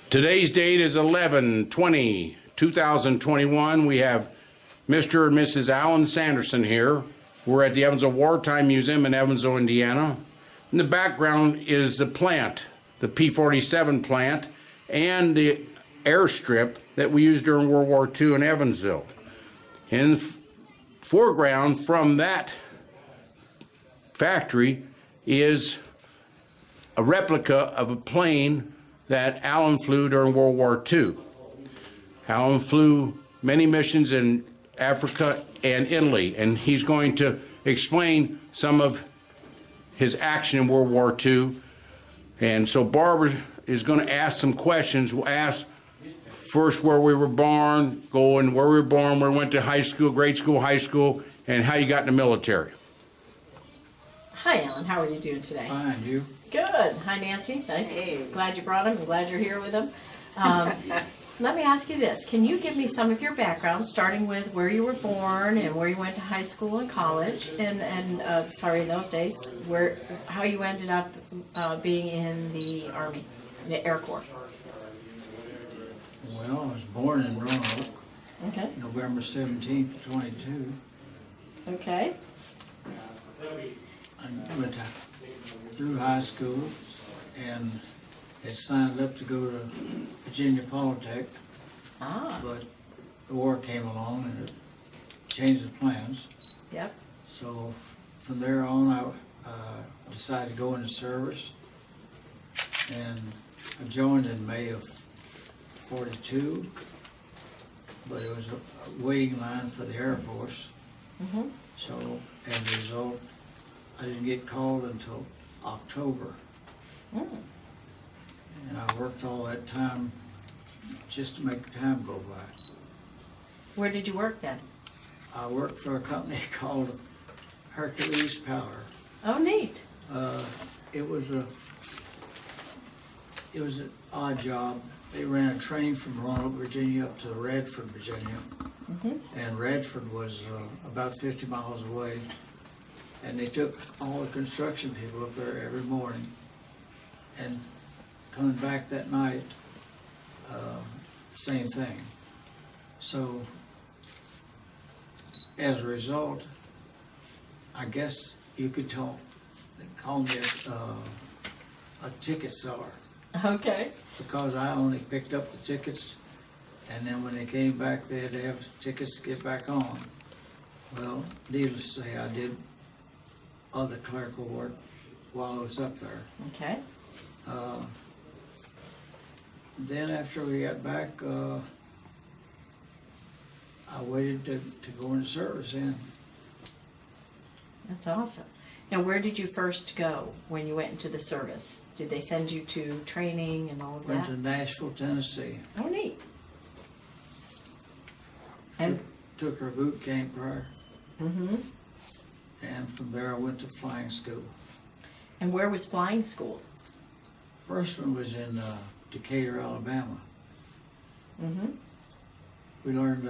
Today's date is 11/20/2021. We have Mr. and Mrs. Alan Sanderson here. We're at the Evansville Wartime Museum in Evansville, Indiana. In the background is the plant, the P-47 plant, and the airstrip that we used during World War II in Evansville. In the foreground from that factory is a replica of a plane that Alan flew during World War II. Alan flew many missions in Africa and Italy, and he's going to explain some of his action in World War II. And so Barbara is going to ask some questions. We'll ask first where we were born, where we were born, where we went to high school, grade school, high school, and how you got in the military. Hi, Alan. How are you doing today? Fine, you? Good. Hi, Nancy. Nice. Hey. Glad you brought him. I'm glad you're here with him. Let me ask you this. Can you give me some of your background, starting with where you were born and where you went to high school and college, and in those days, how you ended up being in the Army, the Air Corps? Well, I was born in Roanoke, Okay. November 17th, 22. Okay. I went through high school and had signed up to go to Virginia Polytech, Ah. but the war came along and it changed the plans. Yep. So from there on, I decided to go into service, and I joined in May of 42, but it was a waiting line for the Air Force. Mm-hmm. So as a result, I didn't get called until October. Mm. And I worked all that time just to make the time go by. Where did you work then? I worked for a company called Hercules Power. Oh, neat. It was an odd job. They ran a train from Roanoke, Virginia up to Radford, Virginia. Mm-hmm. And Radford was about 50 miles away. And they took all the construction people up there every morning. And coming back that night, same thing. So as a result, I guess you could they call me a ticket seller, Okay. because I only picked up the tickets, and then when they came back, they had to have tickets to get back on. Well, needless to say, I did other clerical work while I was up there. Okay. Then after we got back, I waited to go into service in. That's awesome. Now, where did you first go when you went into the service? Did they send you to training and all of Went that? to Nashville, Tennessee. Oh, neat. And Took our boot camp there, mm-hmm. and from there I went to flying school. And where was flying school? First one was in Decatur, Alabama. Mm-hmm. We learned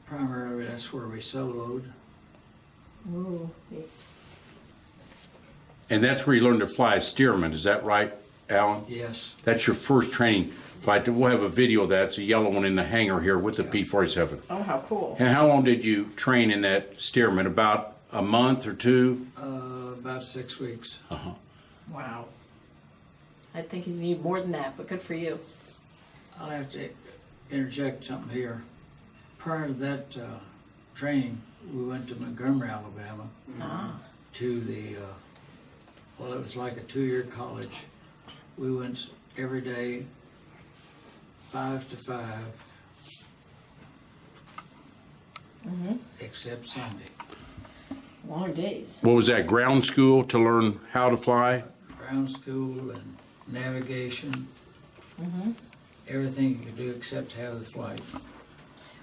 primarily that's where we soloed. Ooh, neat. And that's where you learned to fly as steerman, is that right, Alan? Yes. That's your first training. Right, we'll have a video of that. It's a yellow one in the hangar here with the P-47. Oh, how cool. And how long did you train in that steerman? About a month or two? About 6 weeks. Uh-huh. Wow. I think you need more than that, but good for you. I'll have to interject something here. Prior to that training, we went to Montgomery, Alabama, Ah. to the, it was like a 2-year college. We went every day, 5 to 5, Mm-hmm. except Sunday. Long days. What was that, ground school to learn how to fly? Ground school and navigation, Mm-hmm. everything you could do except have the flight.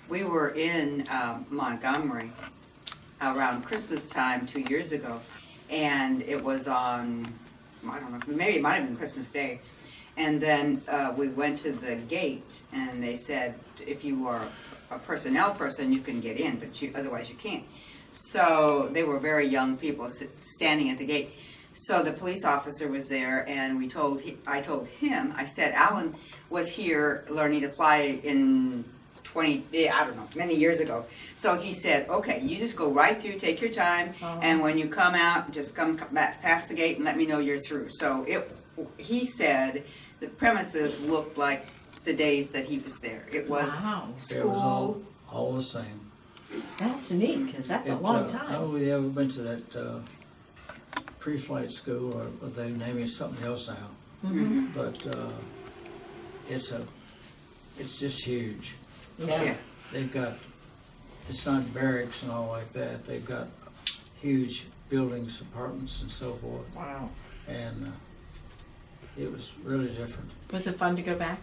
We were in Montgomery around Christmas time 2 years ago, and it was on, I don't know, maybe it might have been Christmas Day. And then we went to the gate, and they said, if you are a personnel person, you can get in, but otherwise you can't. So they were very young people standing at the gate. So the police officer was there, and I told him, I said, Alan was here learning to fly in many years ago. So he said, okay, you just go right through, take your time, and when you come out, just come back past the gate and let me know you're through. So he said the premises looked like the days that he was there. It was Wow. It was school. all the same. That's neat, because that's a long I don't time. know if you ever been to that pre-flight school, or they name it something else now. Mm-hmm. But it's just huge. Yeah. They've got, it's not barracks and all like that. They've got huge buildings, apartments, and so forth. Wow. And it was really different. Was it fun to go back?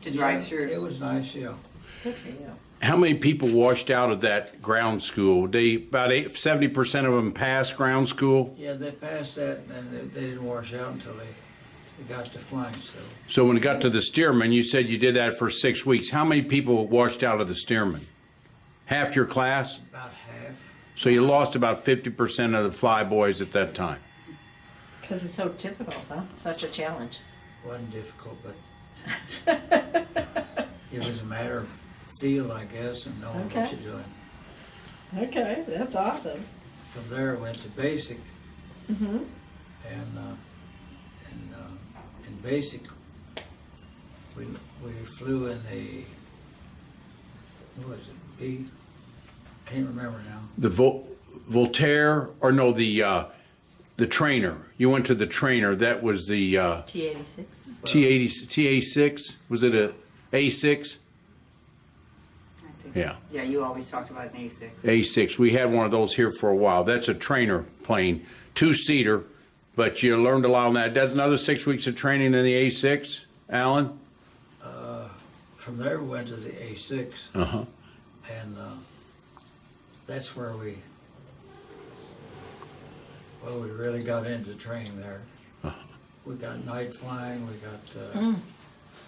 To drive Yeah, through. It was nice, yeah. Good for you. How many people washed out of that ground school? About 70% of them passed ground school. Yeah, they passed that, and they didn't wash out until they got to flying school. So when it got to the steerman, you said you did that for 6 weeks. How many people washed out of the steerman? Half your class? About half. So you lost about 50% of the flyboys at that time. Because it's so difficult, huh? Such a challenge. Wasn't difficult, but it was a matter of feel, I guess, and knowing what Okay. you're doing. Okay, that's awesome. From there, I went to basic, Mm-hmm. and in basic, we flew in the, what was it, B? Can't remember now. The Voltaire, or no, the trainer. You went to the trainer. That was the T-86. TA6. Was it a A6? I think. Yeah. Yeah, you always talked about an A6. A6. We had one of those here for a while. That's a trainer plane, 2-seater, but you learned a lot on that. That's another 6 weeks of training in the A6, Alan? From there, we went to the A6, Uh-huh. and that's where we really got into training there. We got night flying, we got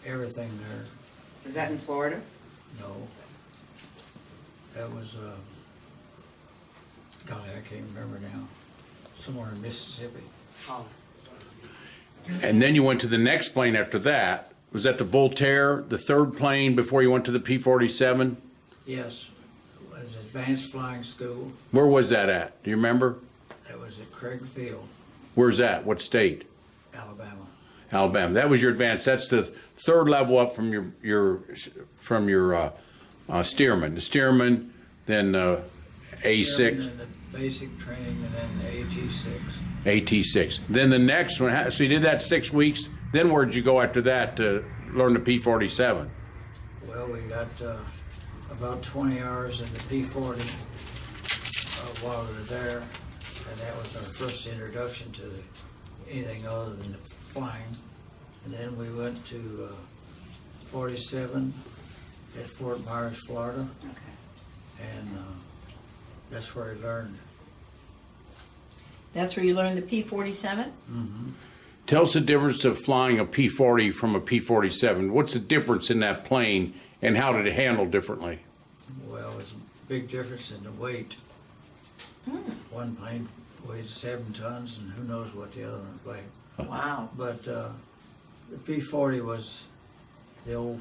everything there. Was that in Florida? No. That was, golly, I can't remember now. Somewhere in Mississippi. Oh. And then you went to the next plane after that. Was that the Voltaire, the third plane before you went to the P-47? Yes, it was advanced flying school. Where was that at? Do you remember? That was at Craig Field, Where's that? What state? Alabama. Alabama. That was your advanced. That's the third level up from your steerman. The steerman, then A6, And the basic training, and then the AT6. AT6. Then the next one. So you did that 6 weeks. Then where'd you go after that to learn the P-47? Well, we got about 20 hours in the P-40 while we were there, and that was our first introduction to anything other than the flying. And then we went to 47 at Fort Myers, Florida, Okay. and that's where I learned. That's where you learned the P-47? Mm-hmm. Tell us the difference of flying a P-40 from a P-47. What's the difference in that plane, and how did it handle differently? Well, it's a big difference in the weight. One plane weighed 7 tons, and who knows what the other one weighed. Wow. But the P-40 was the old,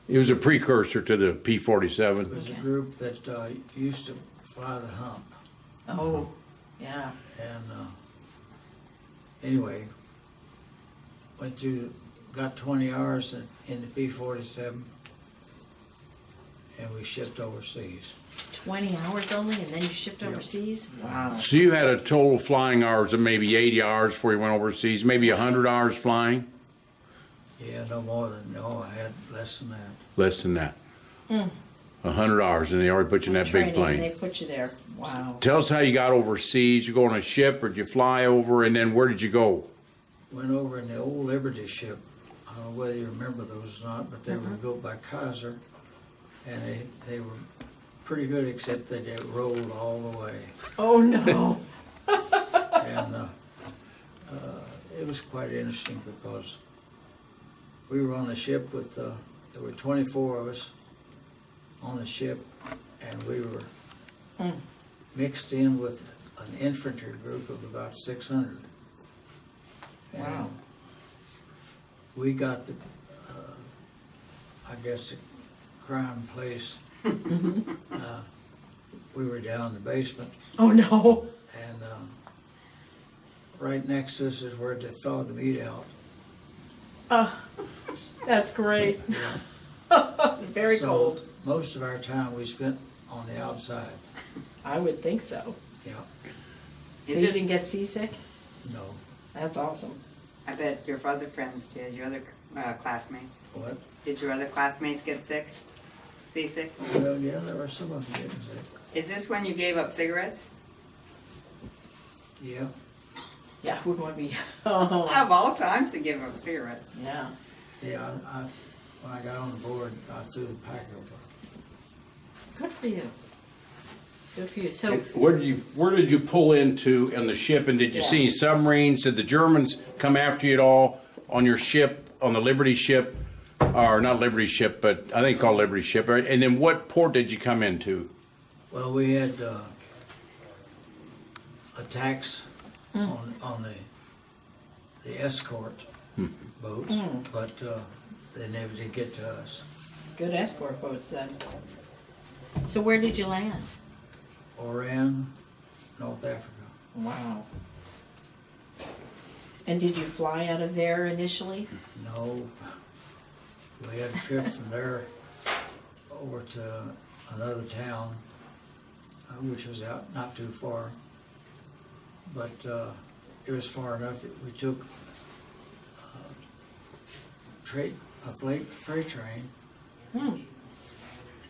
It was a precursor to the P-47. it was a Okay. group that used to fly the hump. Oh, yeah. And anyway, got 20 hours in the P-47, and we shipped overseas. 20 hours only, and then you shipped overseas? Wow. So you had a total flying hours of maybe 80 hours before you went overseas, maybe 100 hours flying? Yeah, I had less than that. Less than that. 100 hours, and they already put you in that big Training, they plane. put you there. Wow. Tell us how you got overseas. You go on a ship, or did you fly over, and then where did you go? Went over in the old Liberty ship. I don't know whether you remember those or not, but they were built by Kaiser, and they were pretty good, except that they rolled all the way. Oh, no. And it was quite interesting because we were on a ship with, there were 24 of us on the ship, and we were mixed in with an infantry group of about 600. And Wow. we got the, I guess, the crime place. We were down in the basement, Oh, no. and right next to us is where they thawed the meat out. That's great. Very So, cold. most of our time we spent on the outside. I would think so. Yeah, So Is you this- didn't get seasick? no, That's awesome. I bet your other friends did, your other classmates. what? Did your other classmates get sick? Seasick? Well, yeah, there were some of them getting sick. Is this when you gave up cigarettes? Yeah, Yeah, who would want to be? Oh, Of all times to give up cigarettes. yeah. yeah, when I got on the board, I threw the pack over. Good for you. Good for you. So, Where did you pull into on the ship, and did you see any submarines? Did the Germans come after you at all on your ship, on the Liberty ship? Or not Liberty ship, but I think called Liberty ship. And then what port did you come into? Well, we had attacks on the escort boats, but they never did get to us. good escort boats then. So where did you land? Oran, North Africa. Wow. And did you fly out of there initially? No, we had a trip from there over to another town, which was out not too far. But it was far enough. We took a freight train. It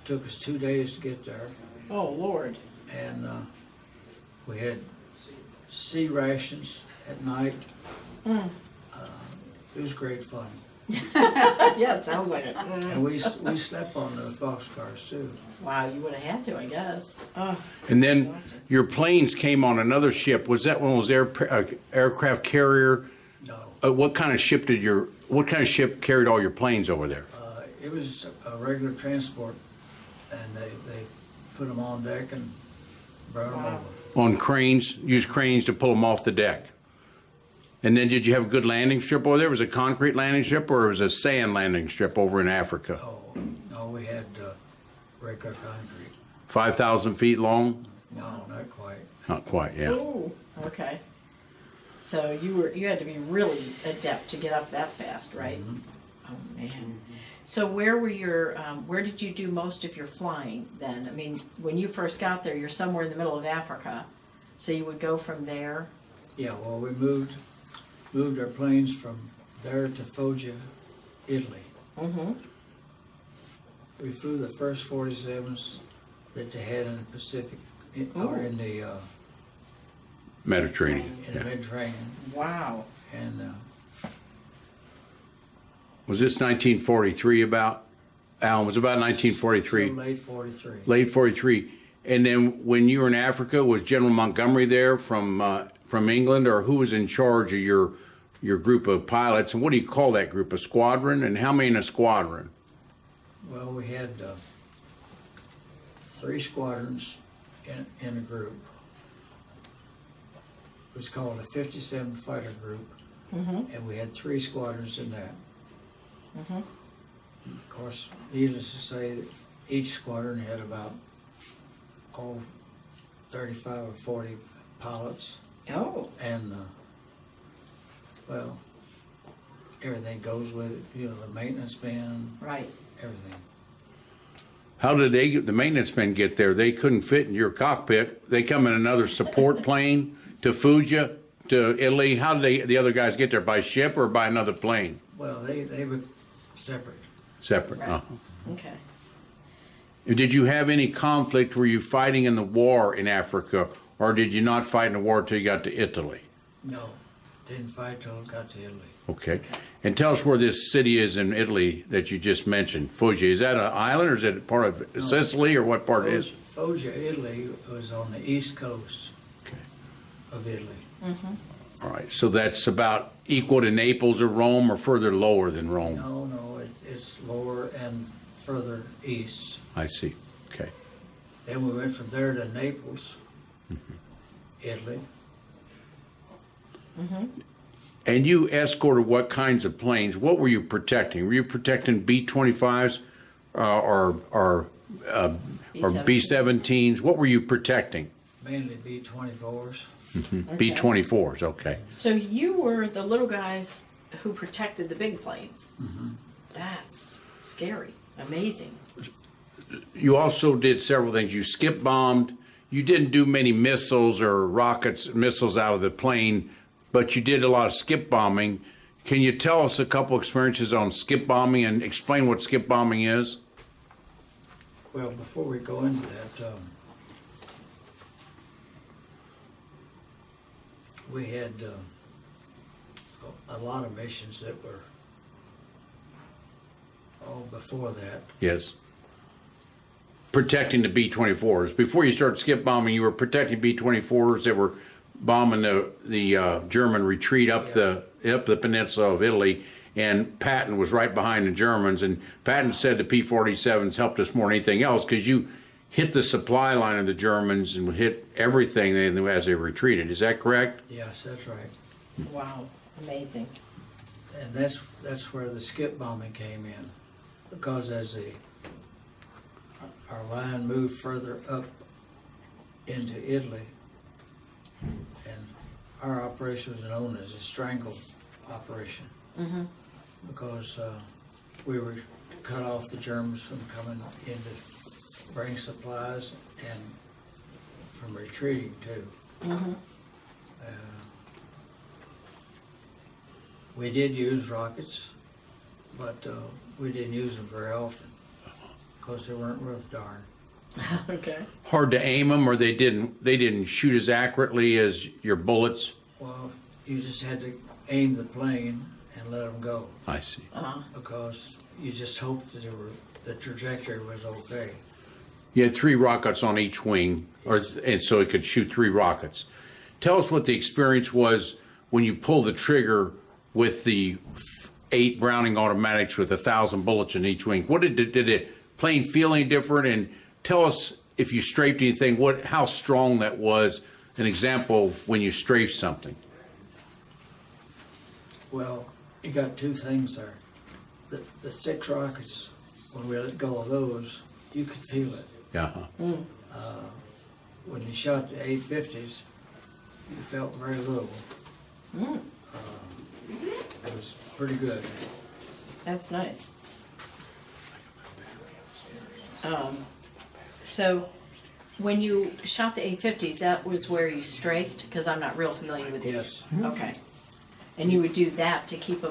took us 2 days to get there, Oh, Lord. and we had sea rations at night. It was great fun. Yeah, it sounds like it. And we slept on those boxcars too. Wow, you would have had to, I guess. Oh, And then your planes came on another ship. Was that one of those aircraft carrier? No, What kind of ship carried all your planes over there? it was a regular transport, and they put them on deck and brought them Wow. over. On cranes, used cranes to pull them off the deck. And then did you have a good landing strip over there? Was it a concrete landing strip or was it a sand landing strip over in Africa? Oh, no, we had regular concrete. 5,000 feet long? No, not quite. Not quite, yeah. Ooh, okay. So you had to be really adept to get up that fast, right? Oh, man. So where did you do most of your flying then? I mean, when you first got there, you're somewhere in the middle of Africa. So you would go from there? Yeah, well, we moved our planes from there to Foggia, Italy. Mm-hmm. We flew the first 47s that they had in the Pacific, or in the Mediterranean. Yeah. Mediterranean, Wow. and Was this 1943 about? Alan, was it about so 1943? late 43. Late 43. And then when you were in Africa, was General Montgomery there from England, or who was in charge of your group of pilots? And what do you call that group? A squadron? And how many in a squadron? Well, we had 3 squadrons in a group. It was called a 57 fighter group, and we had 3 squadrons in that. Of course, needless to say, that each squadron had about 35 or 40 pilots, Oh, and well, everything goes with it. You know, the maintenance men, right. everything. How did the maintenance men get there? They couldn't fit in your cockpit. They come in another support plane to Foggia, to Italy. How did the other guys get there? By ship or by another plane? Well, they were separate. Separate. Right. Uh-huh. Okay. Did you have any conflict? Were you fighting in the war in Africa, or did you not fight in the war till you got to Italy? No, didn't fight till it got to Italy. Okay. And tell us where this city is in Italy that you just mentioned, Foggia. Is that an island, or is it part of Sicily, or what part it is? Foggia, Italy was on the east coast Okay. of Italy. All right. So that's about equal to Naples or Rome, or further lower than Rome? No, it's lower and further east. I see. Okay. Then we went from there to Naples, Italy. And you escorted what kinds of planes? What were you protecting? Were you protecting B-25s or B-17s? What were you protecting? Mainly B-24s. B-24s, okay. So you were the little guys who protected the big planes. That's scary, amazing. You also did several things. You skip bombed. You didn't do many missiles or missiles out of the plane, but you did a lot of skip bombing. Can you tell us a couple experiences on skip bombing and explain what skip bombing is? Well, before we go into that, we had a lot of missions that were before that. Yes. Protecting the B-24s. Before you started skip bombing, you were protecting B-24s that were bombing the German retreat up the peninsula of Italy, and Patton was right behind the Germans. And Patton said the P-47s helped us more than anything else because you hit the supply line of the Germans and hit everything as they retreated. Is that correct? Yes, that's right. Wow, amazing. And that's where the skip bombing came in, because as our line moved further up into Italy, and our operation was known as a strangle operation, because we were cut off the Germans from coming in to bring supplies and from retreating too. We did use rockets, but we didn't use them very often because they weren't worth darn. Okay. Hard to aim them, or they didn't shoot as accurately as your bullets? Well, you just had to aim the plane and let them go, I see. because you just hoped that the trajectory was okay. You had 3 rockets on each wing, and so it could shoot 3 rockets. Tell us what the experience was when you pulled the trigger with the 8 Browning automatics with 1,000 bullets in each wing. What did the plane feel any different? And tell us if you strafed anything, how strong that was. An example of when you strafed something. Well, you got 2 things there. The 6 rockets, when we let go of those, you could feel it. Yeah. When you shot the 850s, you felt very little. It was pretty good. That's nice. So when you shot the 850s, that was where you strafed? Because I'm not real familiar with these. Yes. Okay. And you would do that to keep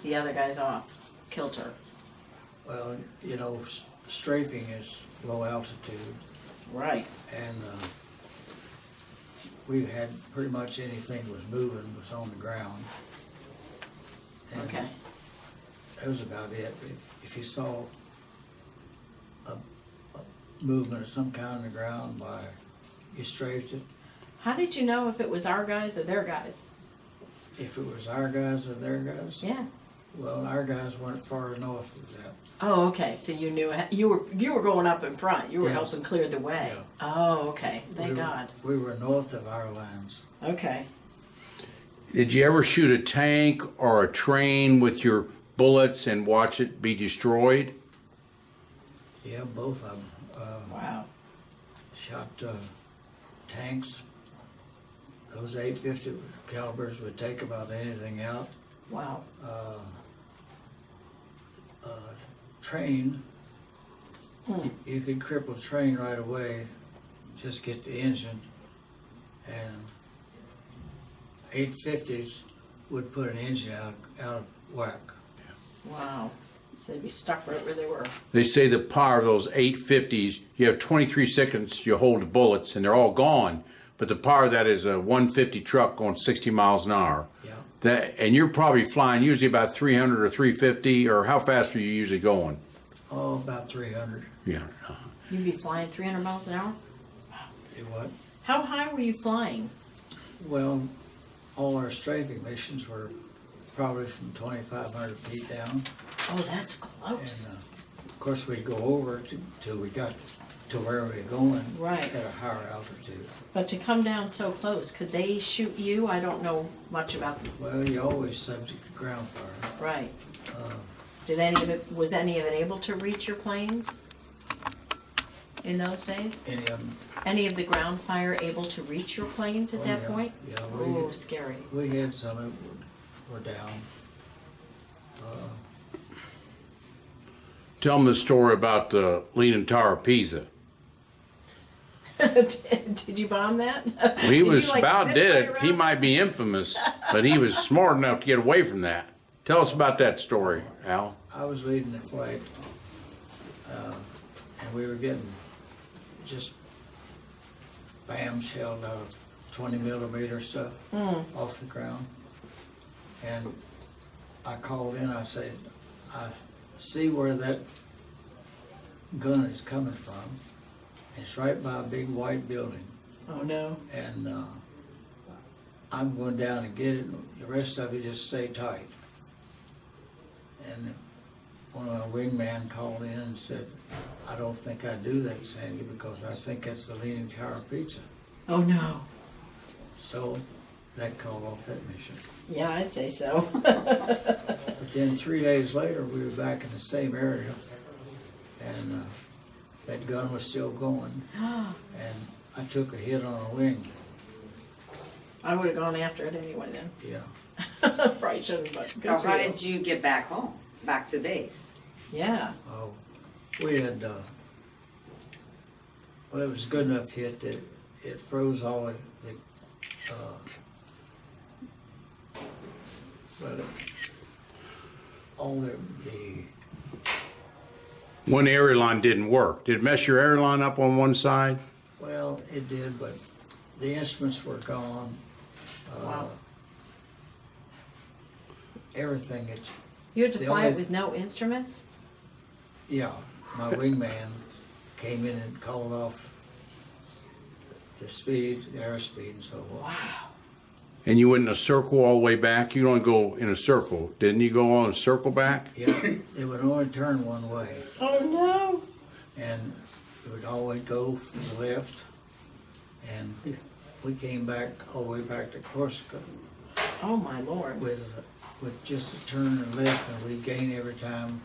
the other guys off kilter. Well, you know, strafing is low altitude, Right. and we had pretty much anything was moving was on the ground. And Okay. that was about it. If you saw a movement of some kind on the ground, you strafed it. How did you know if it was our guys or their guys? If it was our guys or their guys, Yeah. well, our guys weren't far north of that. Oh, okay. So you knew you were going up in front. You were Yes. helping clear the way. Yeah. Oh, okay. Thank We were- God. We were north of our lines. Okay. Did you ever shoot a tank or a train with your bullets and watch it be destroyed? Yeah, both of them. Wow. Shot tanks. Those 850 calibers would take about anything out. Wow. Train, you could cripple a train right away, just get the engine, and 850s would put an engine out of whack. Wow. So they'd be stuck right where they were. They say the power of those 850s, you have 23 seconds, you hold the bullets, and they're all gone. But the power of that is a 150 truck going 60 miles an hour. Yeah. And you're probably flying usually about 300 or 350, or how fast are you usually going? Oh, about 300. Yeah. You'd be flying 300 miles an hour? Do what? How high were you flying? Well, all our strafing missions were probably from 2,500 feet down. Oh, that's And close. of course, we'd go over till we got to where we're going Right. at a higher altitude. But to come down so close, could they shoot you? I don't know much about Well, you're always subject to ground fire. Right. Uh, Was any of it able to reach your planes in those days? Any of them. Any of the ground fire able to reach your planes at Oh, that yeah. point? Yeah, Oh, scary. we had some that were down. Tell them the story about the Leaning Tower of Pisa. Did you bomb that? He Did you, was like, about zip did right it. He around? might be infamous, but he was smart enough to get away from that. Tell us about that story, Al. I was leading the flight, and we were getting just bam shelled out of 20 millimeter stuff off the ground. And I called in, I said, I see where that gun is coming from. It's right by a big white building. Oh, no. And I'm going down and get it. The rest of you just stay tight. And one of my wingman called in and said, I don't think I do that, Sandy, because I think that's the Leaning Tower Pizza. Oh, no. So that called off that mission. Yeah, I'd say so. But then 3 days later, we were back in the same area, and that gun was still going, and I took a hit on a wing. I would have gone after it anyway then. Yeah. Probably shouldn't, but good So for how you. did you get back home, back to base? Yeah. Oh, we had, well, it was a good enough hit that it froze all the One airline didn't work. Did it mess your airline up on one side? well, it did, but the instruments were gone. Wow. Everything, You had to The fly only it with no instruments? yeah, my wingman came in and called off the speed, the airspeed and so on. Wow. And you went in a circle all the way back? You don't go in a circle. Didn't you go on a circle back? Yeah, it would only turn one way, Oh, no. and it would always go from the left, and we came back all the way back to Corsica Oh, my Lord. with just a turn and left, and we'd gain every time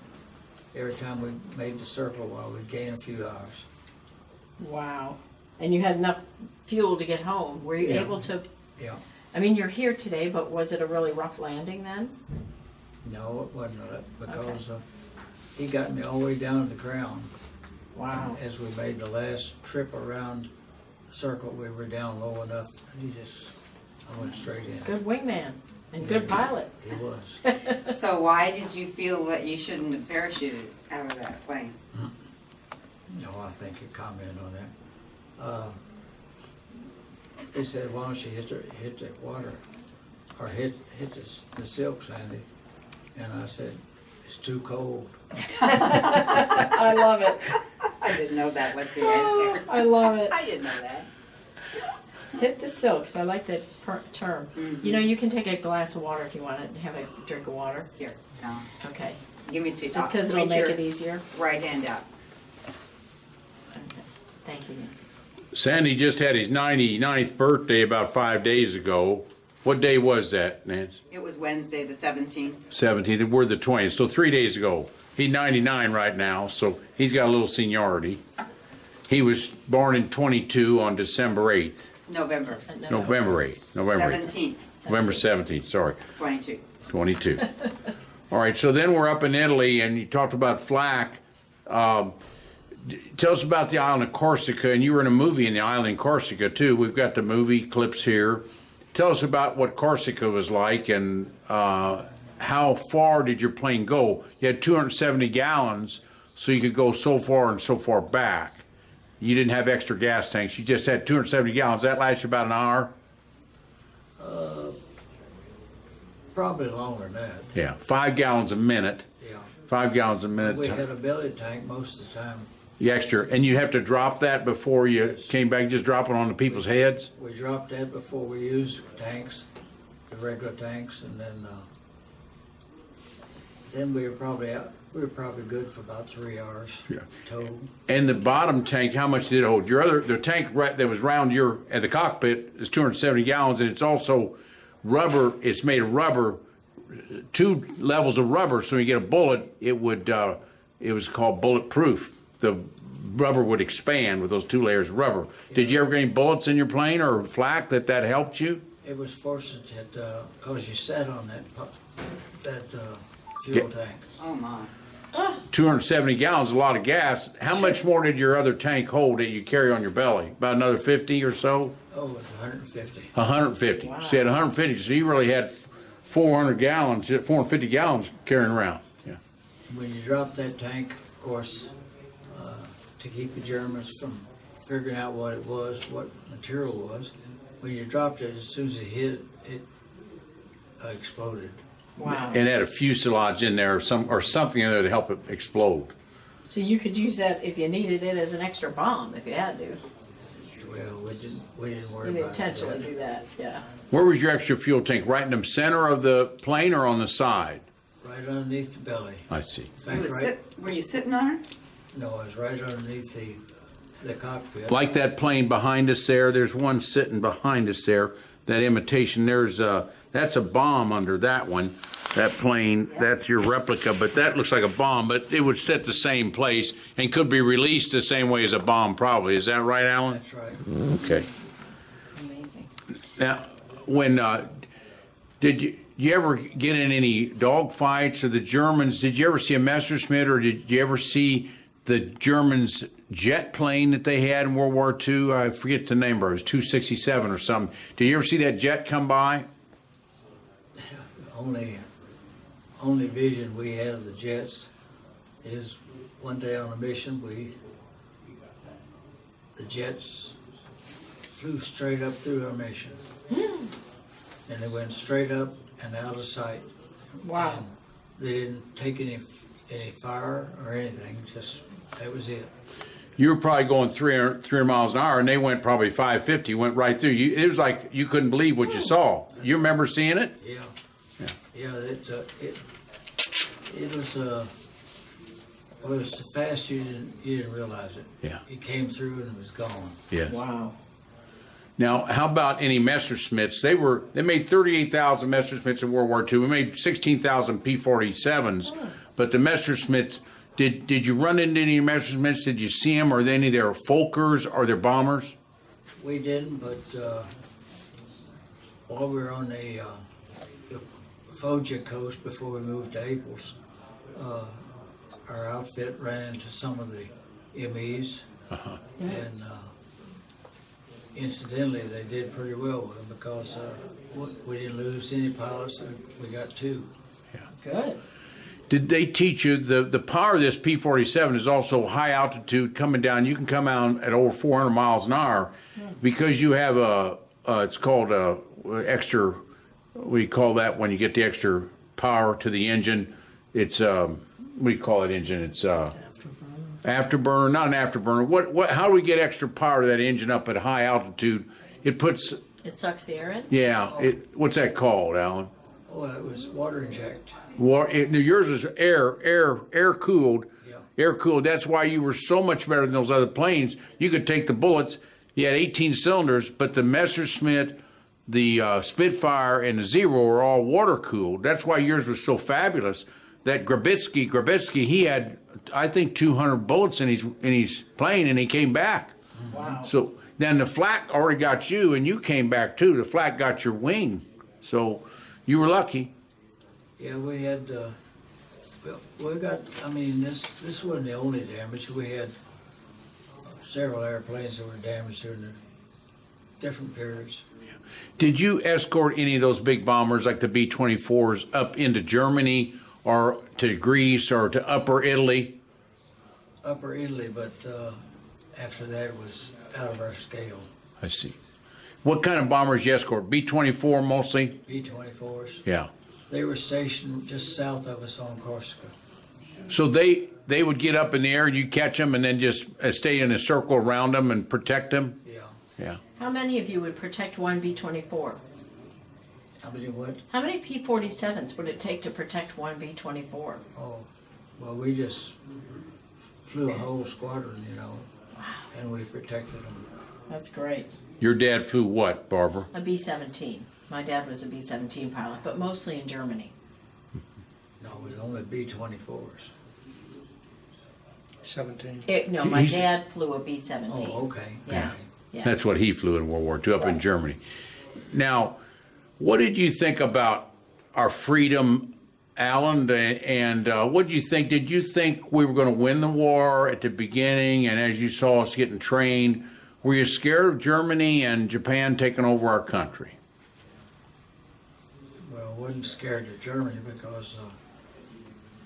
we made the circle, while we'd gain a few hours. Wow. And you had enough fuel to get home. Were you Yeah. able to? Yeah, I mean, you're here today, but was it a really rough landing then? no, it wasn't that, because he got me all the way down to the ground. Wow. And as we made the last trip around the circle, we were down low enough, and I went straight in. Good wingman and good Yeah. pilot. He was. So why did you feel that you shouldn't have parachuted out of that plane? No, I think you commented on that. They said, why don't you hit the water, or hit the silk, Sandy? And I said, it's too cold. I love it. I didn't know that was the answer. I love it. I didn't know that. Hit the silks. I like that term. Mm-hmm. You know, you can take a glass of water if you want to have a drink of water. Here, no, Okay. give me two. Just because it'll Reach make your it easier. Right hand out. Okay. Thank you, Nancy. Sandy just had his 99th birthday about 5 days ago. What day was that, Nance? It was Wednesday, the 17th. 17th, and we're the 20th, so 3 days ago. He's 99 right now, so he's got a little seniority. He was born in 22 on December 8th. November. November 8th. November 8th. 17th, November 17th, sorry. 22. 22. All right, so then we're up in Italy, and you talked about flak. Tell us about the island of Corsica, and you were in a movie in the island of Corsica, too. We've got the movie clips here. Tell us about what Corsica was like, and how far did your plane go? You had 270 gallons, so you could go so far and so far back. You didn't have extra gas tanks. You just had 270 gallons. That lasts you about an hour? Probably longer than that, Yeah, 5 gallons a minute. yeah. 5 gallons a minute. We had a belly tank most of the time. The extra, and you have to drop that before you Yes. came back, just drop it on the people's heads? We dropped that before we used tanks, the regular tanks, and then we were probably We were probably good for about 3 hours Yeah. total. And the bottom tank, how much did it hold? The tank right that was round at the cockpit is 270 gallons, and it's also rubber. It's made of rubber, 2 levels of rubber. So when you get a bullet, it was called bulletproof. The rubber would expand with those 2 layers of rubber. Did you ever get any bullets in your plane or flak that helped you? It was fortunate that, cause you sat on that fuel tank. Oh, my. 270 gallons, a lot of gas. How much more did your other tank hold that you carry on your belly? About another 50 or so? Oh, it was 150. 150. So you had 150, so you really had 450 gallons carrying around. Yeah. When you drop that tank, of course, to keep the Germans from figuring out what it was, what material it was, when you dropped it, as soon as it hit, it exploded. Wow. And had a fuselage in there or something in there to help it explode. So you could use that if you needed it as an extra bomb if you had to. Well, we didn't worry You about didn't intentionally that. do that, yeah. Where was your extra fuel tank? Right in the center of the plane or on the side? Right underneath the belly. I see. In fact, Were you sitting on her? no, it was right underneath the cockpit. Like that plane behind us there, there's one sitting behind us there, that imitation, that's a bomb under that one. That plane, that's your replica, but that looks like a bomb, but it would sit the same place and could be released the same way as a bomb probably. Is that right, Alan? That's right. Okay. Amazing. Now, did you ever get in any dog fights or the Germans? Did you ever see a Messerschmitt or did you ever see the Germans' jet plane that they had in World War II? I forget the name, but it was 267 or something. Did you ever see that jet come by? Only vision we had of the jets is one day on a mission, the jets flew straight up through our mission. And they went straight up and out of sight. Wow. And they didn't take any fire or anything, just, that was it. You were probably going 300 miles an hour, and they went probably 550, went right through. It was like you couldn't believe what you saw. You remember seeing it? Yeah. Yeah. Yeah, it was so fast you didn't realize it. Yeah. It came through and it was gone. Yeah. Wow. Now, how about any Messerschmitts? They made 38,000 Messerschmitts in World War II. We made 16,000 P-47s, but the Messerschmitts. Did you run into any Messerschmitts? Did you see them? Are they any of their Fokkers or their bombers? We didn't, but while we were on the Foggia coast before we moved to Naples, our outfit ran into some of the MEs, and incidentally, they did pretty well with them because we didn't lose any pilots. We got 2. Good. Did they teach you the power of this P-47 is also high altitude coming down? You can come out at over 400 miles an hour because you have it's called extra. We call that when you get the extra power to the engine. It's what do you call it engine? It's afterburner, not an afterburner. What? How do we get extra power to that engine up at high altitude? It sucks the air in? Yeah. What's that called, Alan? Oh, it was water inject. Yours is air cooled. Yeah. Air cooled. That's why you were so much better than those other planes. You could take the bullets. You had 18 cylinders, but the Messerschmitt, the Spitfire, and the Zero were all water cooled. That's why yours was so fabulous. That Grabitsky, he had, I think, 200 bullets in his plane, and he came back. Wow. So then the flak already got you, and you came back too. The flak got your wing, so you were lucky. Yeah, we had, we got, I mean, this wasn't the only damage. We had several airplanes that were damaged during the different periods. Did you escort any of those big bombers like the B-24s up into Germany or to Greece or to Upper Italy? Upper Italy, but after that it was out of our scale. I see. What kind of bombers you escort? B-24 mostly? B-24s. Yeah. They were stationed just south of us on Corsica. So they would get up in the air and you catch them and then just stay in a circle around them and protect them? Yeah. Yeah. How many of you would protect one B-24? How many what? How many P-47s would it take to protect one B-24? Oh, Well, we just flew a whole squadron, and we protected them. That's great. Your dad flew what, Barbara? A B-17. My dad was a B-17 pilot, but mostly in Germany. No, we only B-24s. 17. No, my He's- dad flew a B-17. Oh, okay. Yeah. Okay. Yeah. That's what he flew in World War II, up in Germany. Now, what did you think about our freedom, Alan? And what did you think? Did you think we were going to win the war at the beginning? And as you saw us getting trained, were you scared of Germany and Japan taking over our country? Well, I wasn't scared of Germany because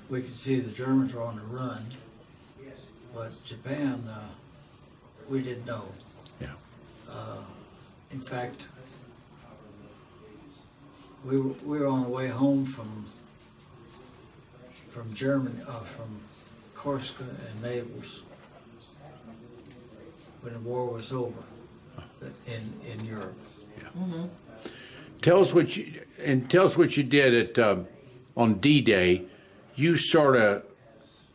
we could see the Germans were on the run. But Japan, we didn't know. Yeah. In fact, we were on the way home from Germany, from Corsica and Naples when the war was over in Europe. Tell us what you did at on D-Day. You sort of,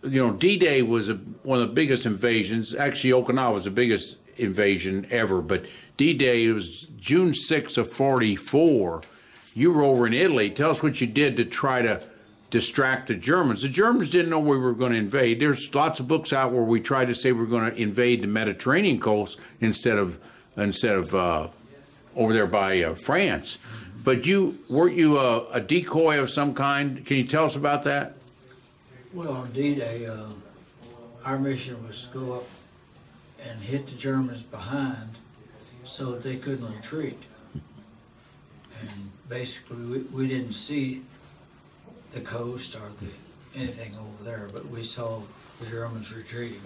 D-Day was one of the biggest invasions. Actually, Okinawa was the biggest invasion ever. But D-Day was June 6th of '44. You were over in Italy. Tell us what you did to try to distract the Germans. The Germans didn't know we were going to invade. There's lots of books out where we tried to say we're going to invade the Mediterranean coast instead of over there by France. But weren't you a decoy of some kind? Can you tell us about that? Well, on D-Day, our mission was to go up and hit the Germans behind so that they couldn't retreat. And basically, we didn't see the coast or anything over there, but we saw the Germans retreating.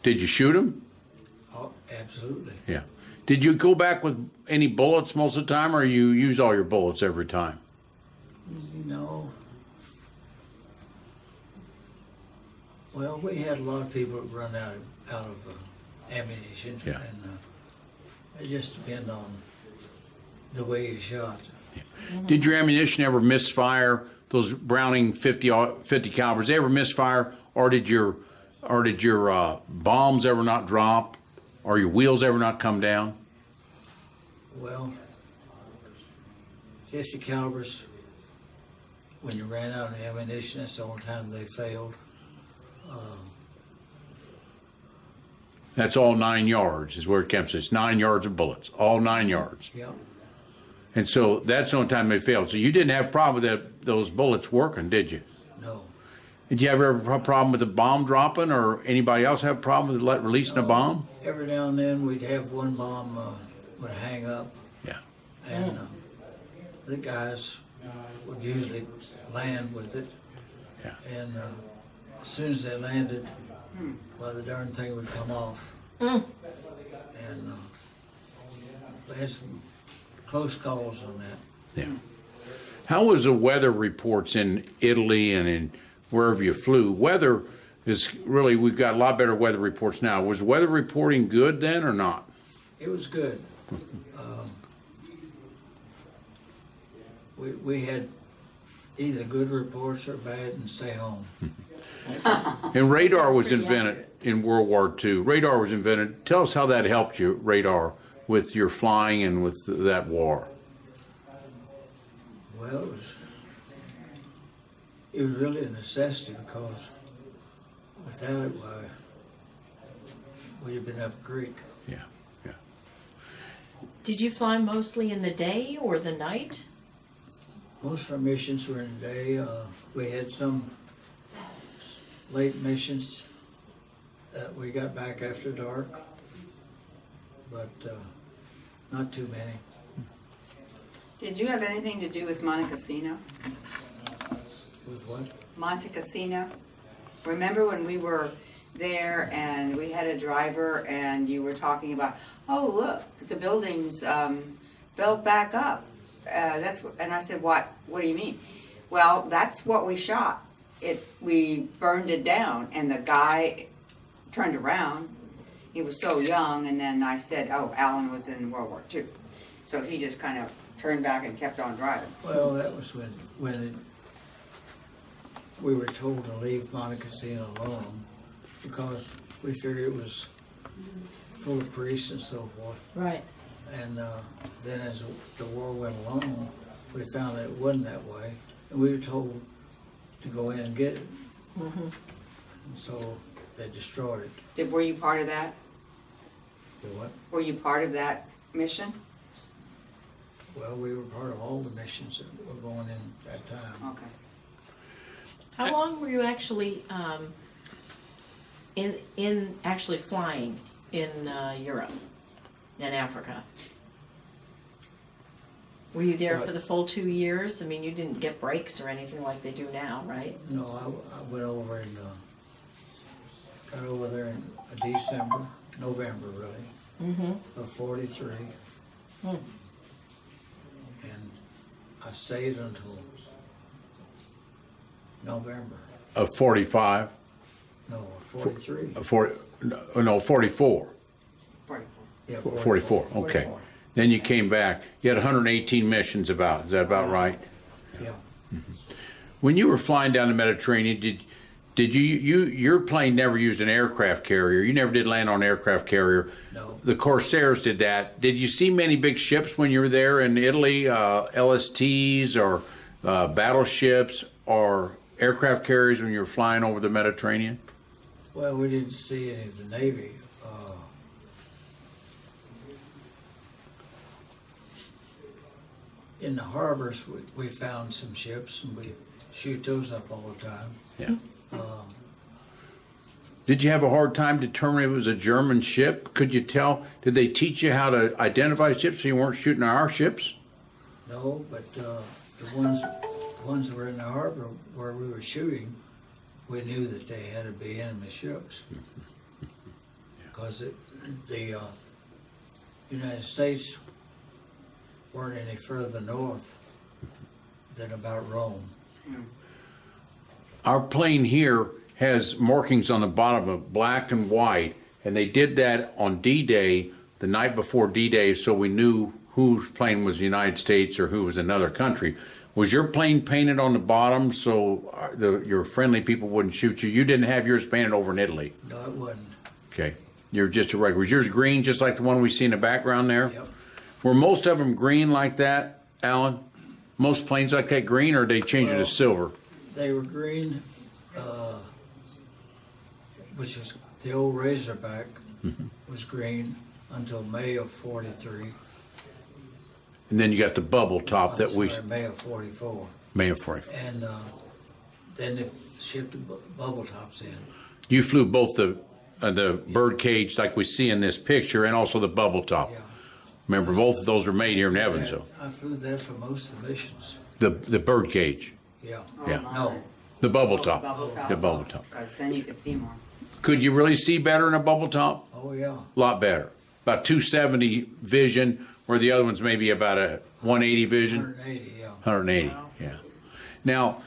Did you shoot them? Oh, absolutely. Yeah. Did you go back with any bullets most of the time, or you use all your bullets every time? No. Well, we had a lot of people that run out of ammunition, Yeah. and it just depends on the way you shot. Did your ammunition ever misfire? Those Browning 50 calibers, they ever misfire, or did your bombs ever not drop, or your wheels ever not come down? Well, 50 calibers, when you ran out of ammunition, that's the only time they failed. That's all 9 yards is where it comes. It's 9 yards of bullets, all 9 yards. Yep. And so that's the only time they failed. So you didn't have a problem with those bullets working, did you? No. Did you ever have a problem with the bomb dropping, or anybody else have a problem with releasing a bomb? Every now and then we'd have one bomb would hang up, Yeah. and the guys would usually land with it. Yeah. And as soon as they landed, well, the darn thing would come off. Mm. And we had some close calls on that. Yeah. How was the weather reports in Italy and in wherever you flew? Weather is really, we've got a lot better weather reports now. Was weather reporting good then or not? It was good. We had either good reports or bad and stay home. And radar was Pretty invented accurate. in World War II. Radar was invented. Tell us how that helped you, radar, with your flying and with that war. Well, it was really a necessity because without it, why, we'd have been up creek. Yeah, yeah. Did you fly mostly in the day or the night? Most of our missions were in the day. We had some late missions that we got back after dark, but not too many. Did you have anything to do with Monte Cassino? With what? Monte Cassino? Remember when we were there and we had a driver and you were talking about, oh, look, the building's built back up. And I said, what do you mean? Well, that's what we shot. We burned it down, and the guy turned around. He was so young, and then I said, oh, Alan was in World War II. So he just kind of turned back and kept on driving. Well, that was when we were told to leave Monte Cassino alone because we figured it was full of priests and so forth. Right. And then as the war went along, we found that it wasn't that way. And we were told to go in and get it. Mm-hmm. And so they destroyed it. Were you part of that? You know what? Were you part of that mission? Well, we were part of all the missions that were going in that time. Okay. How long were you actually in actually flying in Europe and Africa? Were you there for the full 2 years? I mean, you didn't get breaks or anything like they do now, right? No, I went over and got over there in November really, Mm-hmm. of 43. Hmm. And I stayed until November. Of 45? No, 43. 44. 44. Yeah, 44, okay. 44. Then you came back. You had 118 missions about, is that about right? Yeah. When you were flying down the Mediterranean, did your plane never used an aircraft carrier? You never did land on an aircraft carrier? No. The Corsairs did that. Did you see many big ships when you were there in Italy, LSTs or battleships or aircraft carriers when you were flying over the Mediterranean? Well, we didn't see any of the Navy. In the harbors, we found some ships and we shoot those up all the time. Yeah. Did you have a hard time determining if it was a German ship? Could you tell? Did they teach you how to identify ships so you weren't shooting our ships? No, but the ones that were in the harbor where we were shooting, we knew that they had to be enemy ships. Because the United States weren't any further north than about Rome. Our plane here has markings on the bottom of black and white, and they did that on D-Day, the night before D-Day, so we knew whose plane was the United States or who was another country. Was your plane painted on the bottom so your friendly people wouldn't shoot you? You didn't have yours painted over in Italy? No, it wasn't. Okay. You're just a regular. Was yours green just like the one we see in the background there? Yep. Were most of them green like that, Alan? Most planes like that green, or they changed it to Well, silver? They were green, which was the old Razorback was green until May of 43. And then you got the bubble top that we May of 44. may have for. And then they shipped the bubble tops in. You flew both the bird cage like we see in this picture and also the bubble top. Yeah. Remember, both of those are made here in Evansville. I flew that for most of the missions. The bird cage, Yeah. Yeah. No, the bubble top, Bubble top. the bubble top. Because then you could see more. Could you really see better in a bubble top? oh yeah. A lot better. About 270 vision, where the other one's maybe about a 180 vision. 180, yeah. 180, Wow. yeah. Now,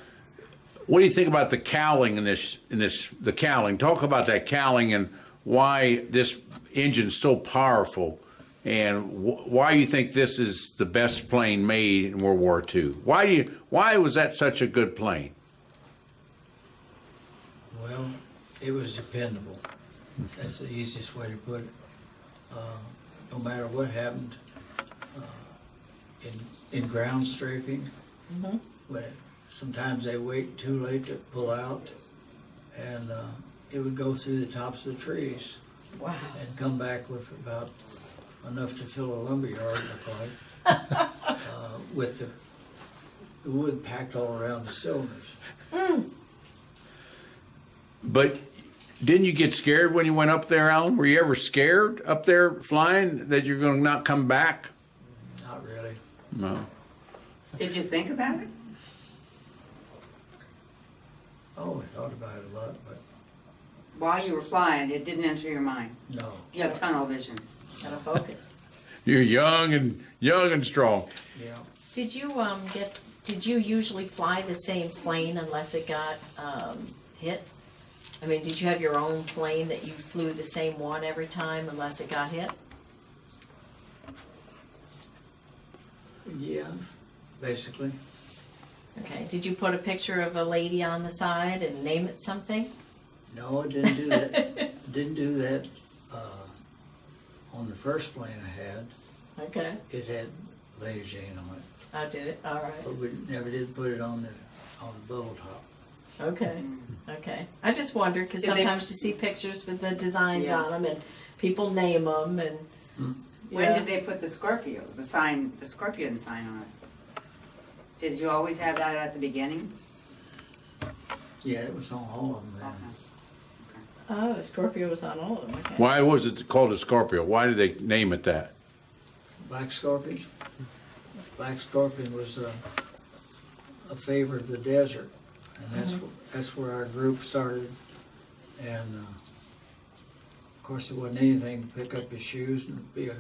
what do you think about the cowling in the cowling? Talk about that cowling and why this engine's so powerful, and why you think this is the best plane made in World War II. Why was that such a good plane? Well, it was dependable. That's the easiest way to put it. No matter what happened in ground strafing, where sometimes they wait too late to pull out, and it would go through the tops of the trees Wow. and come back with about enough to fill a lumberyard, look like, with the wood packed all around the cylinders. But didn't you get scared when you went up there, Alan? Were you ever scared up there flying that you're going to not come back? Not really. No. Did you think about it? I always thought about it a lot, but While you were flying, it didn't enter your mind. no. You have tunnel vision. Gotta focus. You're young and strong. Yeah. Did you usually fly the same plane unless it got hit? I mean, did you have your own plane that you flew the same one every time unless it got hit? Yeah, basically. Okay, did you put a picture of a lady on the side and name it something? No, I didn't do that. Didn't do that on the first plane I had. Okay, It had Lady Jane on it, I did it, all right. but we never did put it on the bubble top. Okay, okay. I just wondered, because Did they- sometimes you see pictures with the designs Yeah. on them, and people name them, and. When Yeah. did they put the Scorpio, the scorpion sign on it? Did you always have that at the beginning? Yeah, it was on all of them then. Okay. Oh, Scorpio was on all of them, okay. Why was it called a Scorpio? Why did they name it that? Black Scorpion? Black Scorpion was a favor of the desert, and that's where our group started. And of course, there wasn't anything to pick up your shoes and be a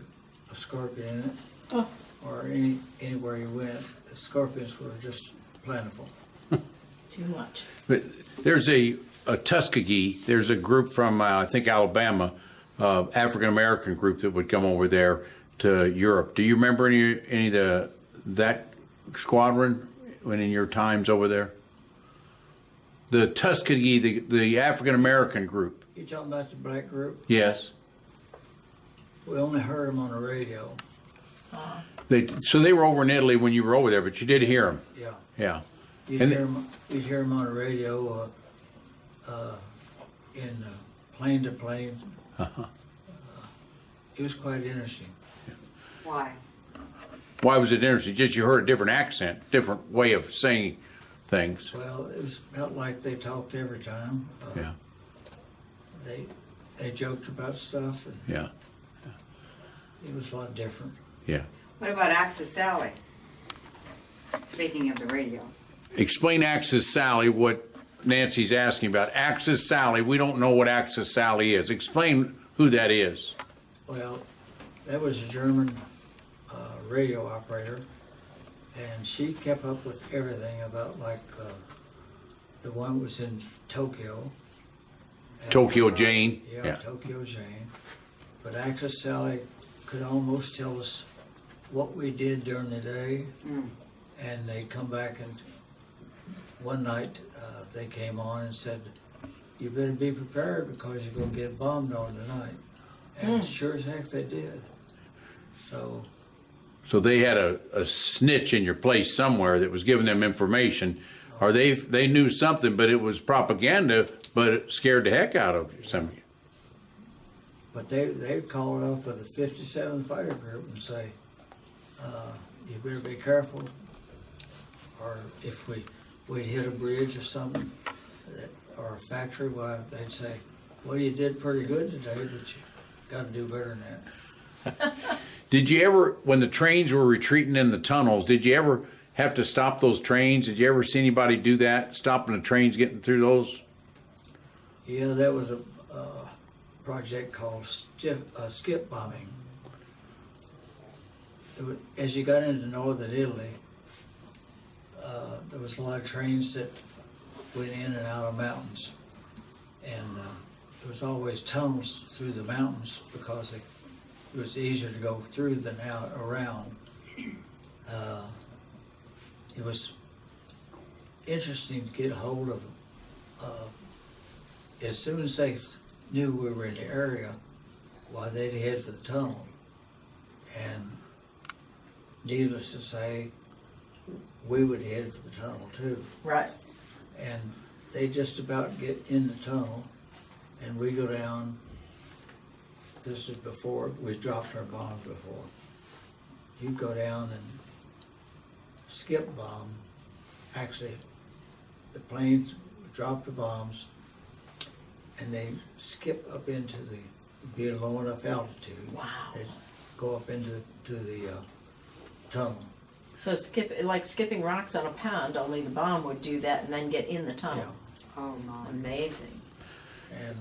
scorpion in it, Oh. or anywhere you went. The scorpions were just plentiful. Too much. But there's a Tuskegee, there's a group from, I think, Alabama, African-American group that would come over there to Europe. Do you remember any of that squadron when in your times over there? The Tuskegee, the African-American group. You talking about the black group? Yes. We only heard them on the radio. So they were over in Italy when you were over there, but you did hear them. Yeah. Yeah. You'd And- hear them on the radio in plane to plane. It was quite interesting. Why? Why was it interesting? Just you heard a different accent, different way of saying things. Well, it was felt like they talked every time. Yeah. They joked about stuff, and Yeah. it was a lot different. Yeah. What about Axis Sally? Speaking of the radio. Explain Axis Sally, what Nancy's asking about. Axis Sally, we don't know what Axis Sally is. Explain who that is. Well, that was a German radio operator, and she kept up with everything about, like, the one was in Tokyo. And, Tokyo Jane. Yeah, Yeah. Tokyo Jane. But Axis Sally could almost tell us what we did during the day, and they'd come back, and one night they came on and said, "You better be prepared because you're going to get bombed on tonight." And sure as heck they did. So they had a snitch in your place somewhere that was giving them information, or they knew something, but it was propaganda, but it scared the heck out of some of you. But they'd call it up with the 57th Fighter Group and say, "You better be careful." Or if we'd hit a bridge or something, or a factory, well, they'd say, "Well, you did pretty good today, but you got to do better than that." Did you ever, when the trains were retreating in the tunnels, did you ever have to stop those trains? Did you ever see anybody do that, stopping the trains getting through those? Yeah, that was a project called skip bombing. As you got into northern Italy, there was a lot of trains that went in and out of mountains. And there was always tunnels through the mountains because it was easier to go through than out around. It was interesting to get a hold of. As soon as they knew we were in the area, why they'd head for the tunnel. And needless to say, we would head for the tunnel too. Right. And they just about get in the tunnel, and we go down. This is before we dropped our bombs before. You go down and skip bomb. Actually, the planes drop the bombs, and they skip up into be at low enough altitude. Wow. They go up into the tunnel. So skipping rocks on a pond, only the bomb would do that and then get in the tunnel. Yeah. Oh, my. Amazing. And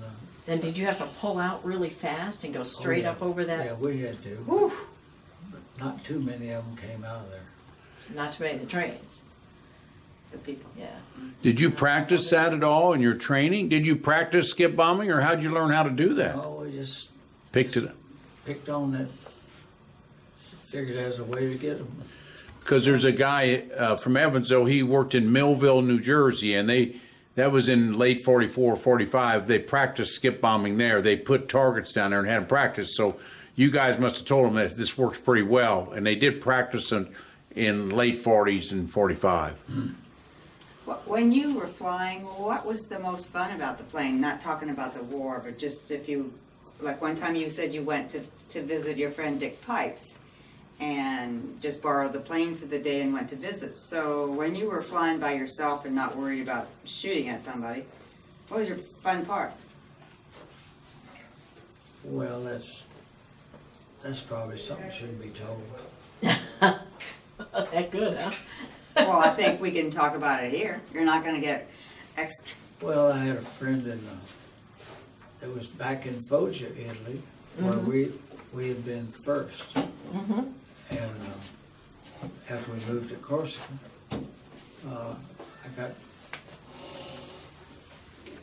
Then did you have to pull out really fast and go straight yeah. up over that? Yeah, we had to. Whew. But not too many of them came out of there. Not too many of the trains. The people. Yeah. Did you practice that at all in your training? Did you practice skip bombing, or how'd you learn how to do that? Oh, we just Picked it up. picked on that. Figured as a way to get them. Because there's a guy from Evansville, he worked in Millville, New Jersey, and that was in late 44, 45. They practiced skip bombing there. They put targets down there and had them practice. So you guys must have told them that this works pretty well. And they did practice in late 40s and 45. When you were flying, what was the most fun about the plane? Not talking about the war, but just if you, like one time you said you went to visit your friend Dick Pipes and just borrowed the plane for the day and went to visit. So when you were flying by yourself and not worried about shooting at somebody, what was your fun part? Well, that's probably something shouldn't be told. That good, huh? Well, I think we can talk about it here. You're not going to get Well, I had a friend that was back in Foggia, Italy, where we had been first. And after we moved to Corsica, I got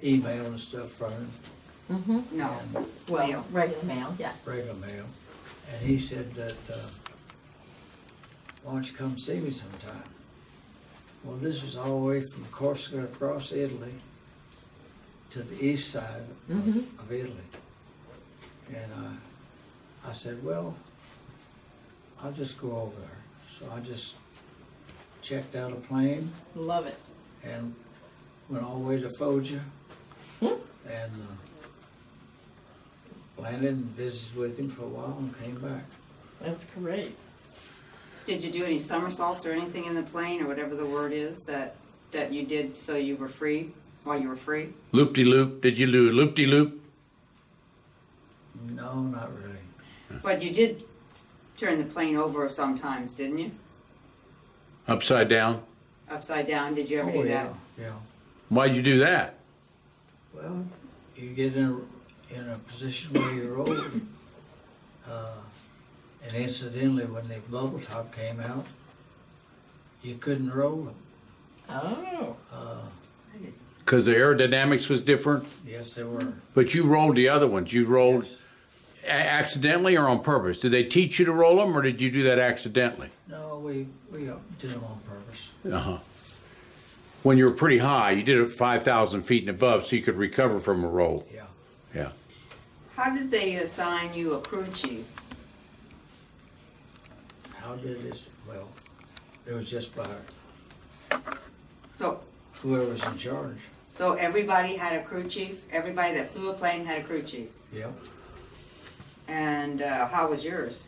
email and stuff from him, No. and Well, Mail. regular mail, yeah. regular mail, and he said that, why don't you come see me sometime? Well, this was all the way from Corsica across Italy to the east side of Italy. And I said, well, I'll just go over there. So I just checked out a plane Love it. and went all the way to Foggia and landed and visited with him for a while and came back. That's great. Did you do any somersaults or anything in the plane or whatever the word is that you did so you were free, while you were free? Loop-de-loop. Did you do loop-de-loop? No, not really. But you did turn the plane over sometimes, didn't you? Upside down? Upside down, did you ever do yeah, that? yeah. Why'd you do that? Well, you get in a position where you're old. And incidentally, when the bubble top came out, you couldn't roll them. Oh. Because the aerodynamics was different? Yes, they were. But you rolled the other ones. You rolled Yes. accidentally or on purpose? Did they teach you to roll them, or did you do that accidentally? No, we did them on purpose. Uh-huh. When you were pretty high, you did it 5,000 feet and above so you could recover from a roll. Yeah. Yeah. How did they assign you a crew chief? How did this? Well, it was just by So, whoever was in charge. so everybody had a crew chief? Everybody that flew a plane had a crew chief? Yeah. And how was yours?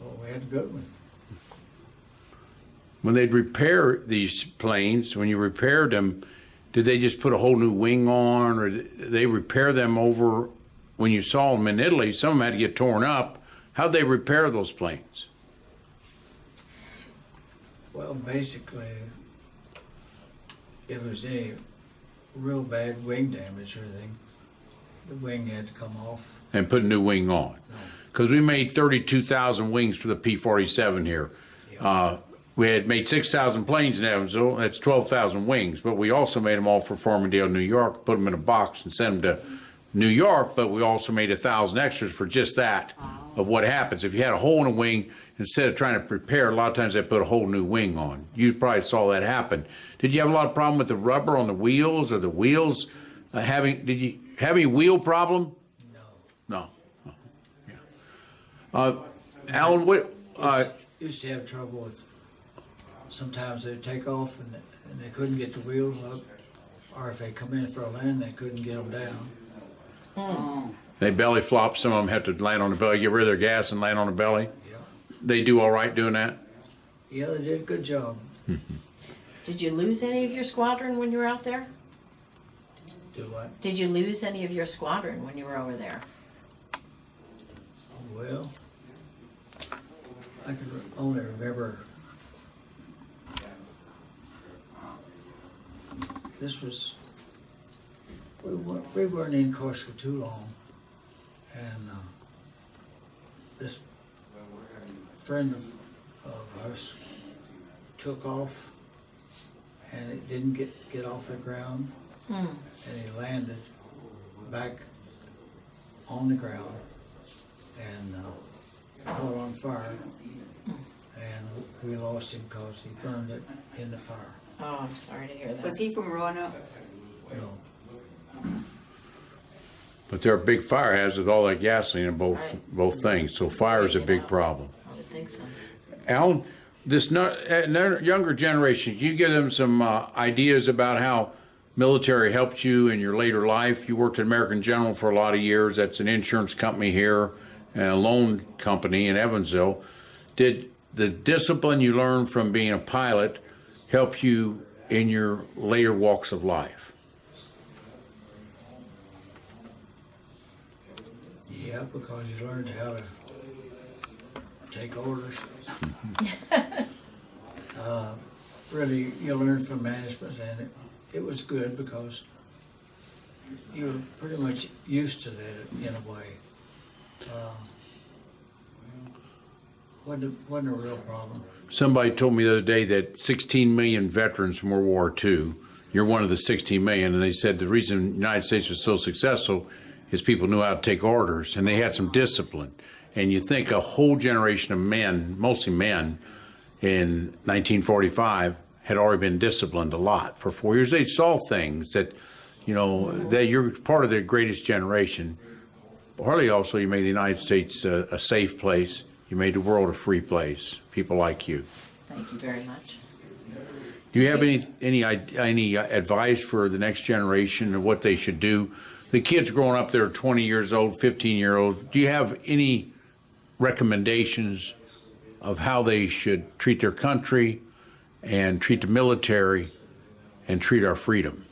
Well, we had a good one. When they'd repair these planes, when you repaired them, did they just put a whole new wing on, or did they repair them over? When you saw them in Italy, some of them had to get torn up. How'd they repair those planes? Well, basically, if there was any real bad wing damage or anything, the wing had to come off. And put a new wing on? Because we made 32,000 wings for the P-47 here. We had made 6,000 planes in Evansville. That's 12,000 wings. But we also made them all for Farmingdale, New York, put them in a box and sent them to New York. But we also made 1,000 extras for just that, of what happens. If you had a hole in a wing, instead of trying to prepare, a lot of times they put a whole new wing on. You probably saw that happen. Did you have a lot of problem with the rubber on the wheels, or the wheels did you have any wheel problem? No. No. Yeah. Alan, what? Used to have trouble with, sometimes they'd take off and they couldn't get the wheels up, or if they come in for a land, they couldn't get them down. Oh. They belly flop. Some of them have to land on the belly, get rid of their gas and land on the belly. Yeah. They do all right doing that? Yeah, they did a good job. Did you lose any of your squadron when you were out there? Do what? Did you lose any of your squadron when you were over there? Well, I can only remember this was, we weren't in Corsica too long, and this friend of ours took off, and it didn't get off the ground, and he landed back on the ground and caught on fire, and we lost him because he burned it in the fire. Oh, I'm sorry to hear that. Was he from Roanoke? No. But they're a big fire hazard with all that gasoline in Right. both things. So fire is a big problem. I would think so. Alan, this younger generation, can you give them some ideas about how military helped you in your later life? You worked at American General for a lot of years. That's an insurance company here and a loan company in Evansville. Did the discipline you learned from being a pilot help you in your later walks of life? Yeah, because you learned how to take orders. Really, you learn from management, and it was good because you were pretty much used to that in a way. Wasn't a real problem. Somebody told me the other day that 16 million veterans from World War II, you're one of the 16 million, and they said the reason the United States was so successful is people knew how to take orders, and they had some discipline. And you think a whole generation of men, mostly men, in 1945 had already been disciplined a lot. For 4 years, they saw things that, that you're part of the greatest generation. Partly also, you made the United States a safe place. You made the world a free place. People like you. Thank you very much. Do you have any advice for the next generation of what they should do? The kids growing up, they're 20 years old, 15-year-olds. Do you have any recommendations of how they should treat their country and treat the military and treat our freedom?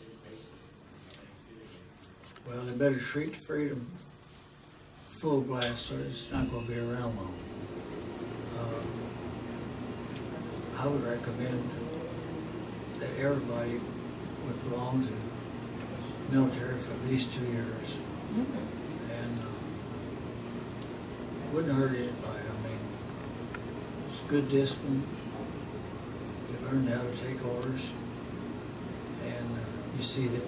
Well, they better treat the freedom full blast, so it's not going to be around long. I would recommend that everybody would belong to the military for at least 2 years. And wouldn't hurt anybody. I mean, it's good discipline. You learn how to take orders, and you see the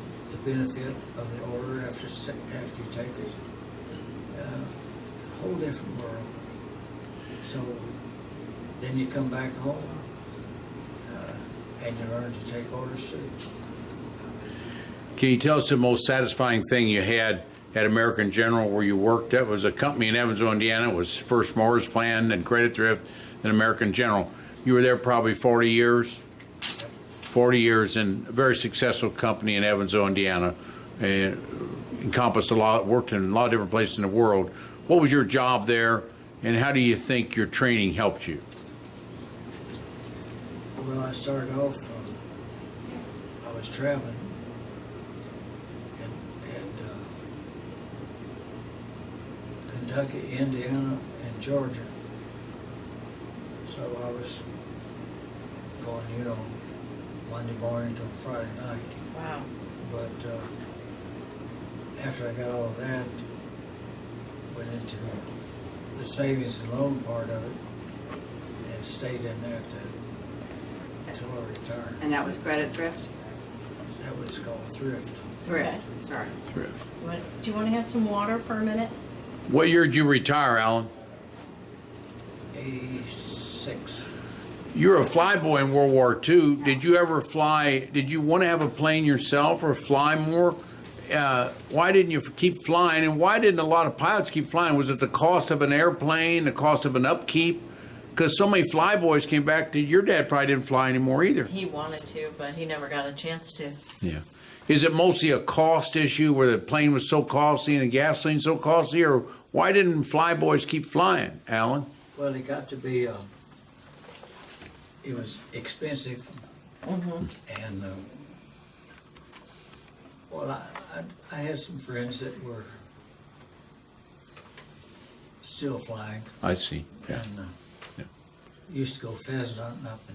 benefit of the order after you take it. A whole different world. So then you come back home, and you learn to take orders too. Can you tell us the most satisfying thing you had at American General where you worked? That was a company in Evansville, Indiana. It was first Morris Plan, then Credit Thrift, and American General. You were there probably 40 years? 40 years, and a very successful company in Evansville, Indiana. Encompassed a lot, worked in a lot of different places in the world. What was your job there, and how do you think your training helped you? Well, I started off, I was traveling, and Kentucky, Indiana, and Georgia. So I was going, Monday morning till Friday night. Wow. But after I got all of that, went into the savings and loan part of it, and stayed in there until I retired. And that was Credit Thrift? That was called Thrift. Thrift, Okay. sorry. Do you want to have some water for a minute? What year did you retire, Alan? 86. You were a flyboy in World War II. Did you ever fly? Did you want to have a plane yourself or fly more? Why didn't you keep flying? And why didn't a lot of pilots keep flying? Was it the cost of an airplane, the cost of an upkeep? Because so many flyboys came back to your dad probably didn't fly anymore either. He wanted to, but he never got a chance to. Yeah. Is it mostly a cost issue where the plane was so costly and the gasoline so costly, or why didn't flyboys keep flying, Alan? Well, it got to be, it was expensive. And, well, I had some friends that were still flying. I see. Yeah. And used to go pheasant hunting up in